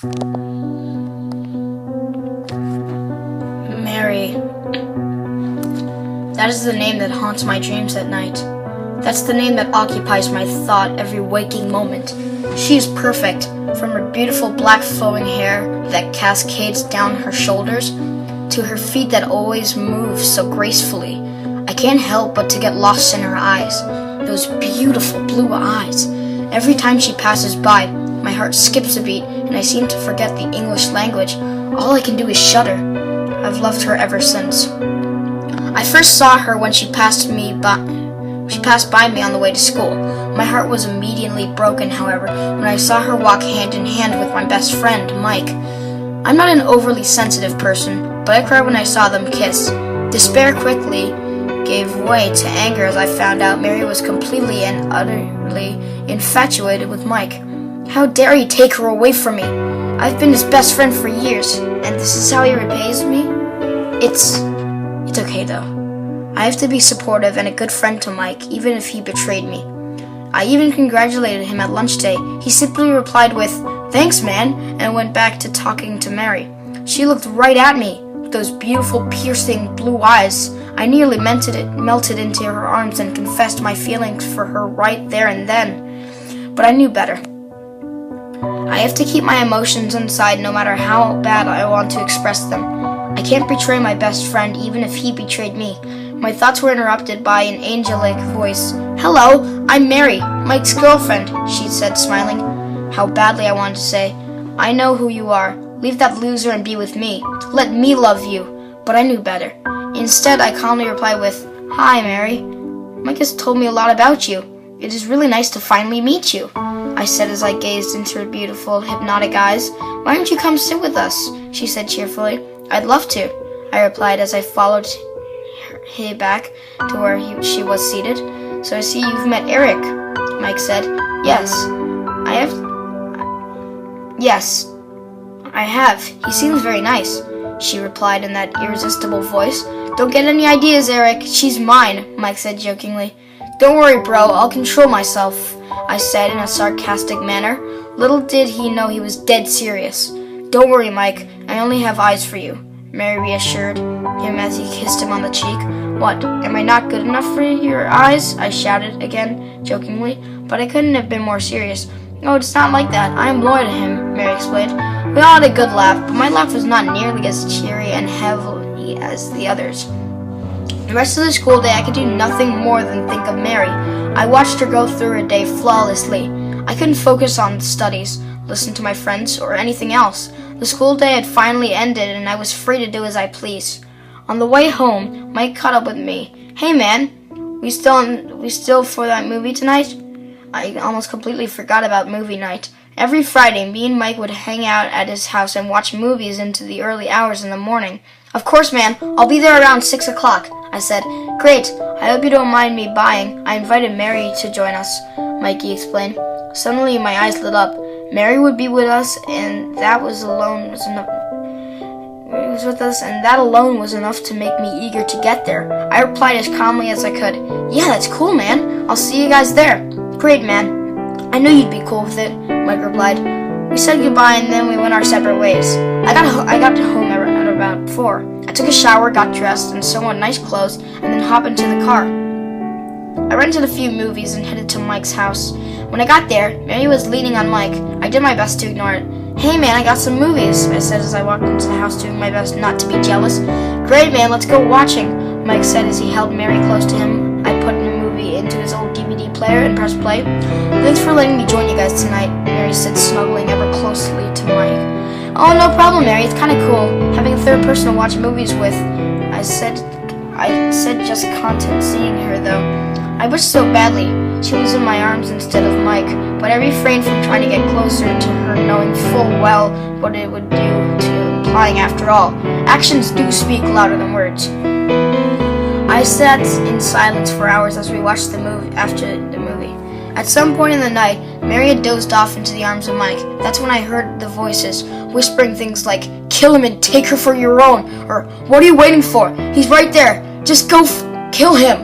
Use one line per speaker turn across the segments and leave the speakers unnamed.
Mary. That is the name that haunts my dreams at night. That's the name that occupies my thought every waking moment. She is perfect, from her beautiful black flowing hair that cascades down her shoulders, to her feet that always move so gracefully. I can't help but to get lost in her eyes, those beautiful blue eyes. Every time she passes by, my heart skips a beat and I seem to forget the English language. All I can do is shudder. I've loved her ever since. I first saw her when she passed by me on the way to school. My heart was immediately broken, however, when I saw her walk hand in hand with my best friend, Mike. I'm not an overly sensitive person, but I cried when I saw them kiss. Despair quickly gave way to anger as I found out Mary was completely and utterly infatuated with Mike. How dare he take her away from me? I've been his best friend for years, and this is how he repays me? It's okay though. I have to be supportive and a good friend to Mike, even if he betrayed me. I even congratulated him at lunch day. He simply replied with, "Thanks, man," and went back to talking to Mary. She looked right at me, with those beautiful, piercing blue eyes. I nearly melted into her arms and confessed my feelings for her right there and then. But I knew better. I have to keep my emotions inside no matter how bad I want to express them. I can't betray my best friend even if he betrayed me. My thoughts were interrupted by an angelic voice. "Hello, I'm Mary, Mike's girlfriend," she said, smiling. How badly I wanted to say, "I know who you are. Leave that loser and be with me. Let me love you." But I knew better. Instead, I calmly replied with, "Hi, Mary. Mike has told me a lot about you. It is really nice to finally meet you," I said as I gazed into her beautiful, hypnotic eyes. "Why don't you come sit with us?" she said cheerfully. "I'd love to," I replied as I followed her back to where she was seated. "So I see you've met Eric," Mike said. Yes, I have. He seems very nice," she replied in that irresistible voice. "Don't get any ideas, Eric. She's mine," Mike said jokingly. "Don't worry, bro. I'll control myself," I said in a sarcastic manner. Little did he know he was dead serious. "Don't worry, Mike. I only have eyes for you," Mary reassured him as he kissed him on the cheek. "What, am I not good enough for your eyes?" I shouted again, jokingly, but I couldn't have been more serious. "Oh, it's not like that. I am loyal to him," Mary explained. We all had a good laugh, but my laugh was not nearly as cheery and heavy as the others. The rest of the school day, I could do nothing more than think of Mary. I watched her go through her day flawlessly. I couldn't focus on studies, listen to my friends, or anything else. The school day had finally ended, and I was free to do as I pleased. On the way home, Mike caught up with me. "Hey, man, we still for that movie tonight?" I almost completely forgot about movie night. Every Friday, me and Mike would hang out at his house and watch movies into the early hours in the morning. "Of course, man. I'll be there around 6 o'clock, I said. "Great. I hope you don't mind me buying. I invited Mary to join us," Mikey explained. Suddenly, my eyes lit up. Mary would be with us, and that alone was enough to make me eager to get there. I replied as calmly as I could. "Yeah, that's cool, man. I'll see you guys there." "Great, man. I knew you'd be cool with it," Mike replied. We said goodbye and then we went our separate ways. I got home at about 4. I took a shower, got dressed in somewhat nice clothes, and then hopped into the car. I rented a few movies and headed to Mike's house. When I got there, Mary was leaning on Mike. I did my best to ignore it. "Hey man, I got some movies," I said as I walked into the house, doing my best not to be jealous. "Great man, let's go watching," Mike said as he held Mary close to him. I put in a movie into his old DVD player and pressed play. "Thanks for letting me join you guys tonight," Mary said, snuggling ever closely to Mike. "Oh, no problem, Mary. It's kind of cool having a third person to watch movies with," I said just content seeing her though. I wished so badly she was in my arms instead of Mike, but I refrained from trying to get closer to her, knowing full well what it would do to implying. After all, actions do speak louder than words. I sat in silence for hours as we watched the movie. After the movie, at some point in the night, Mary had dozed off into the arms of Mike. That's when I heard the voices whispering things like, "Kill him and take her for your own," or "What are you waiting for? He's right there. Just go kill him."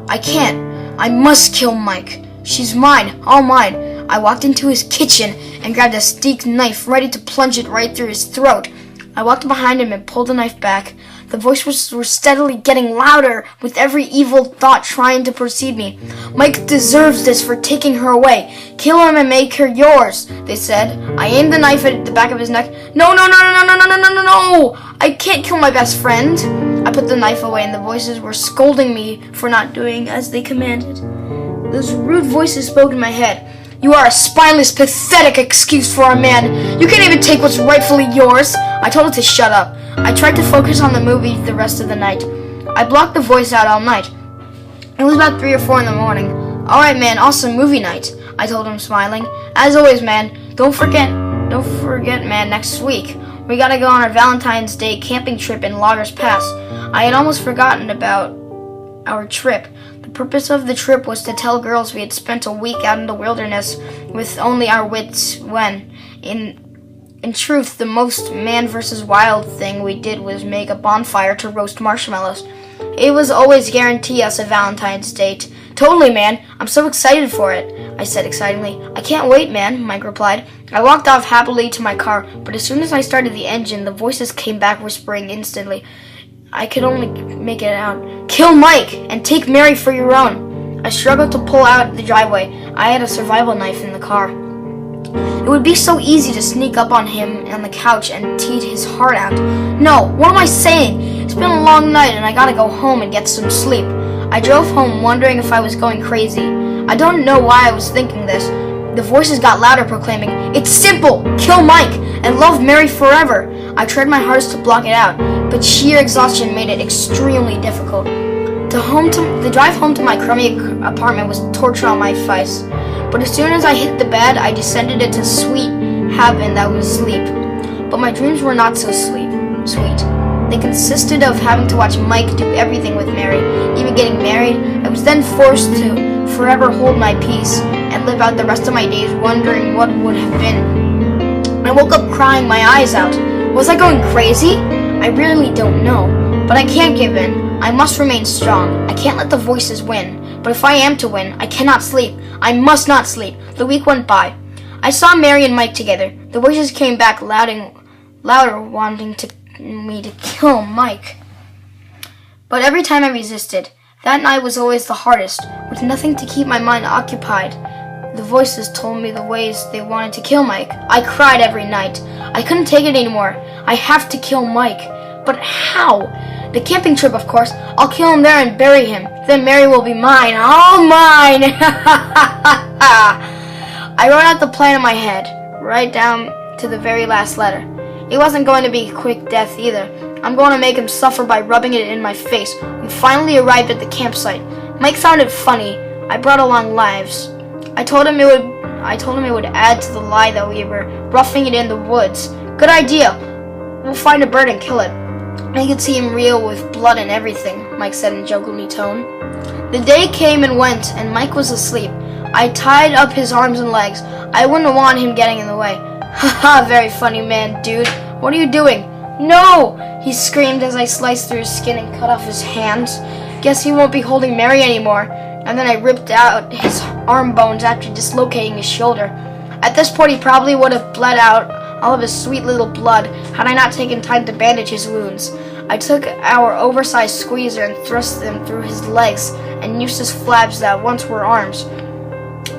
I can't. I must kill Mike. She's mine, all mine. I walked into his kitchen and grabbed a steak knife, ready to plunge it right through his throat. I walked behind him and pulled the knife back. The voices were steadily getting louder, with every evil thought trying to precede me. Mike deserves this for taking her away. Kill him and make her yours, they said. I aimed the knife at the back of his neck. No, no, no, no, no, no, no, no, no, no! I can't kill my best friend. I put the knife away and the voices were scolding me for not doing as they commanded. Those rude voices spoke in my head. You are a spineless, pathetic excuse for a man. You can't even take what's rightfully yours. I told it to shut up. I tried to focus on the movie the rest of the night. I blocked the voice out all night. It was about 3 or 4 in the morning. Alright, man, awesome movie night, I told him, smiling. As always, man, don't forget, man, next week. We gotta go on our Valentine's Day camping trip in Loggers Pass. I had almost forgotten about our trip. The purpose of the trip was to tell girls we had spent a week out in the wilderness with only our wits when, in truth, the most man versus wild thing we did was make a bonfire to roast marshmallows. It was always guarantee us a Valentine's date. Totally, man. I'm so excited for it, I said excitedly. I can't wait, man, Mike replied. I walked off happily to my car, but as soon as I started the engine, the voices came back whispering instantly. I could only make it out. Kill Mike and take Mary for your own. I struggled to pull out the driveway. I had a survival knife in the car. It would be so easy to sneak up on him on the couch and tear his heart out. No, what am I saying? It's been a long night and I gotta go home and get some sleep. I drove home wondering if I was going crazy. I don't know why I was thinking this. The voices got louder, proclaiming, It's simple! Kill Mike and love Mary forever! I tried my hardest to block it out, but sheer exhaustion made it extremely difficult. The drive home to my crummy apartment was torture on my face. But as soon as I hit the bed, I descended into sweet heaven that was sleep. But my dreams were not so sweet. They consisted of having to watch Mike do everything with Mary, even getting married. I was then forced to forever hold my peace and live out the rest of my days wondering what would have been. I woke up crying my eyes out. Was I going crazy? I really don't know. But I can't give in. I must remain strong. I can't let the voices win. But if I am to win, I cannot sleep. I must not sleep. The week went by. I saw Mary and Mike together. The voices came back louder, wanting me to kill Mike. But every time I resisted. That night was always the hardest, with nothing to keep my mind occupied. The voices told me the ways they wanted to kill Mike. I cried every night. I couldn't take it anymore. I have to kill Mike. But how? The camping trip, of course. I'll kill him there and bury him. Then Mary will be mine. All mine! I wrote out the plan in my head, right down to the very last letter. It wasn't going to be a quick death either. I'm going to make him suffer by rubbing it in my face. We finally arrived at the campsite. Mike found it funny. I brought along knives. I told him it would add to the lie that we were roughing it in the woods. Good idea. We'll find a bird and kill it. Make it seem real with blood and everything, Mike said in a jokingly tone. The day came and went, and Mike was asleep. I tied up his arms and legs. I wouldn't want him getting in the way. Haha, very funny man, dude. What are you doing? No! He screamed as I sliced through his skin and cut off his hands. Guess he won't be holding Mary anymore. And then I ripped out his arm bones after dislocating his shoulder. At this point, he probably would have bled out all of his sweet little blood had I not taken time to bandage his wounds. I took our oversized squeezer and thrust them through his legs and used his flaps that once were arms.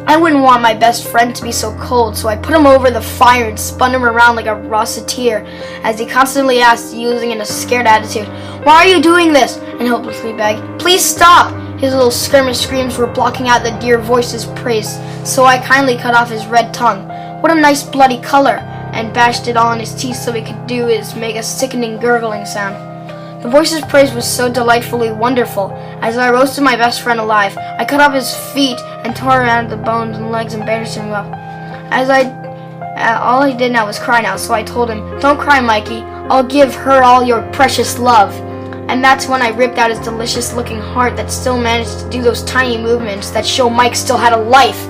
I wouldn't want my best friend to be so cold, so I put him over the fire and spun him around like a rosseteer as he constantly asked, using in a scared attitude, Why are you doing this? And hopelessly begged, Please stop! His little skirmish screams were blocking out the dear voice's praise, so I kindly cut off his red tongue. What a nice bloody color! And bashed it all in his teeth so he could do is make a sickening gurgling sound. The voice's praise was so delightfully wonderful. As I roasted my best friend alive, I cut off his feet and tore out the bones and legs and bandaged him up. All he did now was cry now, so I told him, Don't cry, Mikey. I'll give her all your precious love. And that's when I ripped out his delicious-looking heart that still managed to do those tiny movements that show Mike still had a life.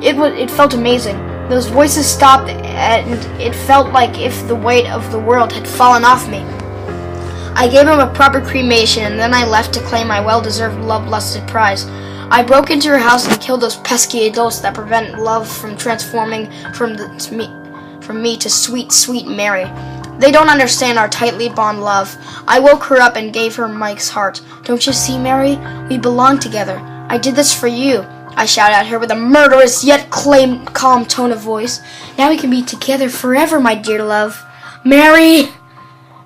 It felt amazing. Those voices stopped, and it felt like if the weight of the world had fallen off me. I gave him a proper cremation, and then I left to claim my well-deserved love-lusted prize. I broke into her house and killed those pesky adults that prevent love from transforming from me to sweet, sweet Mary. They don't understand our tightly bond love. I woke her up and gave her Mike's heart. Don't you see, Mary? We belong together. I did this for you. I shouted at her with a murderous yet calm tone of voice. Now we can be together forever, my dear love. Mary!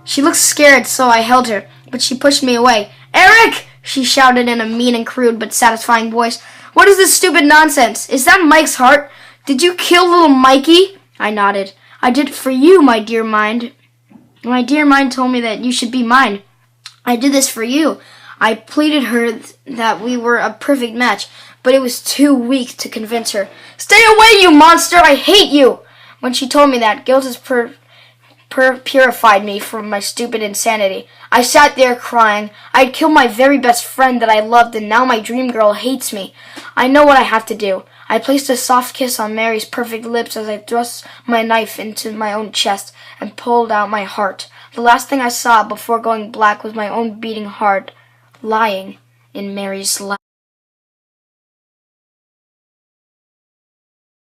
She looked scared, so I held her, but she pushed me away. Eric! She shouted in a mean and crude but satisfying voice. What is this stupid nonsense? Is that Mike's heart? Did you kill little Mikey? I nodded. I did it for you, my dear mind. My dear mind told me that you should be mine. I did this for you. I pleaded her that we were a perfect match, but it was too weak to convince her. Stay away, you monster! I hate you! When she told me that, guilt has purified me from my stupid insanity. I sat there crying. I had killed my very best friend that I loved, and now my dream girl hates me. I know what I have to do. I placed a soft kiss on Mary's perfect lips as I thrust my knife into my own chest and pulled out my heart. The last thing I saw before going black was my own beating heart lying in Mary's lap.